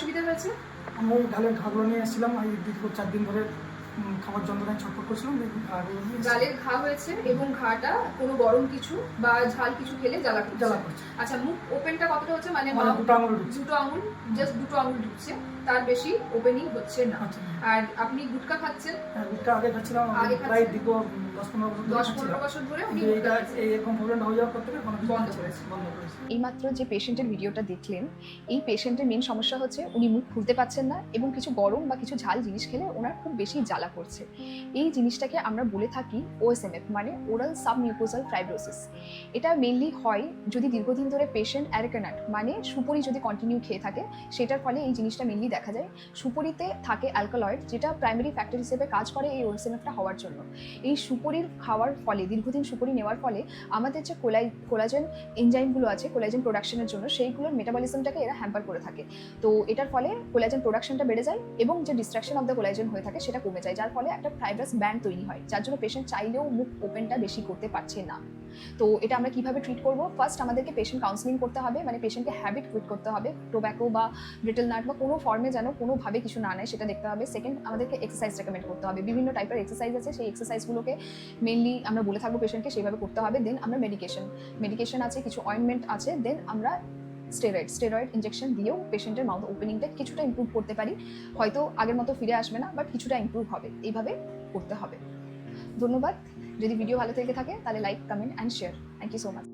অসুবিধা হয়েছে? আমি ওই গালের ঘাগুলো নিয়ে এসেছিলাম, এই দীর্ঘ 4 দিন ধরে খাবার যন্ত্রণায় ছটফট করছিলাম, এই ঘাগুলো নিয়ে গালের ঘা হয়েছে এবং ঘাটা কোনো গরম কিছু বা ঝাল কিছু খেলে জ্বালা করছে। আচ্ছা, মুখ ওপেনটা কতটা হচ্ছে? মানে দুটো আঙুল ঢুকছে। দুটো আঙুল, জাস্ট দুটো আঙুল ঢুকছে, তার বেশি ওপেনিং হচ্ছে না। আর আপনি গুটকা খাচ্ছেন? হ্যাঁ, গুটকা আগে খাচ্ছিলাম, প্রায় দীর্ঘ 10-15 বছর ধরে এরকম প্রবলেমটা হয়ে যাওয়ার পর থেকে বন্ধ করেছে। এইমাত্র যে পেশেন্টের ভিডিওটা দেখলেন, এই পেশেন্টের মেন সমস্যা হচ্ছে উনি মুখ খুলতে পারছেন না এবং কিছু গরম বা কিছু ঝাল জিনিস খেলে ওনার খুব বেশি জ্বালা করছে। এই জিনিসটাকে আমরা বলে থাকি OSMF, মানে ওরাল সাবমিউকোজাল ফাইব্রোসিস। এটা মেনলি হয় যদি দীর্ঘদিন ধরে পেশেন্ট অ্যারেকানাট মানে সুপরি যদি কন্টিনিউ খেয়ে থাকে, সেটার ফলে এই জিনিসটা মেনলি দেখা যায়। সুপরিতে থাকে অ্যালকালয়েড, যেটা প্রাইমারি ফ্যাক্টর হিসেবে কাজ করে এই OSMFটা হওয়ার জন্য। এই সুপরির খাওয়ার ফলে, দীর্ঘদিন সুপরি নেওয়ার ফলে আমাদের যে কোলাজেন এনজাইমগুলো আছে কোলাজেন প্রোডাকশনের জন্য, সেইগুলোর মেটাবলিজমটাকে এরা হ্যাম্পার করে থাকে। তো এটার ফলে কোলাজেন প্রোডাকশনটা বেড়ে যায় এবং যে ডিস্ট্রাকশন অফ দ্য কোলাজেন হয়ে থাকে সেটা কমে যায়, যার ফলে একটা ফাইব্রাস ব্যান্ড তৈরি হয়, যার জন্য পেশেন্ট চাইলেও মুখ ওপেনটা বেশি করতে পারছে না। তো এটা আমরা কিভাবে ট্রিট করব? ফার্স্ট আমাদেরকে পেশেন্ট কাউন্সিলিং করতে হবে, মানে পেশেন্টকে হ্যাবিট কুইট করতে হবে, টোব্যাকো বা ব্রিটেল নাট বা কোনো ফর্মে যেন কোনোভাবে কিছু না নেয় সেটা দেখতে হবে। সেকেন্ড, আমাদেরকে এক্সারসাইজ রেকমেন্ড করতে হবে, বিভিন্ন টাইপের এক্সারসাইজ আছে, সেই এক্সারসাইজগুলোকে মেনলি আমরা বলে থাকবো পেশেন্টকে সেইভাবে করতে হবে। দেন আমরা মেডিকেশন আছে, কিছু অয়েন্টমেন্ট আছে, দেন আমরা স্টেরয়েড ইনজেকশন দিয়েও পেশেন্টের মাউথ ওপেনিংটা কিছুটা ইমপ্রুভ করতে পারি। হয়তো আগের মতো ফিরে আসবে না, বাট কিছুটা ইমপ্রুভ হবে। এইভাবে করতে হবে। ধন্যবাদ। যদি ভিডিও ভালো থেকে থাকে তাহলে like, comment and share. Thank you so much.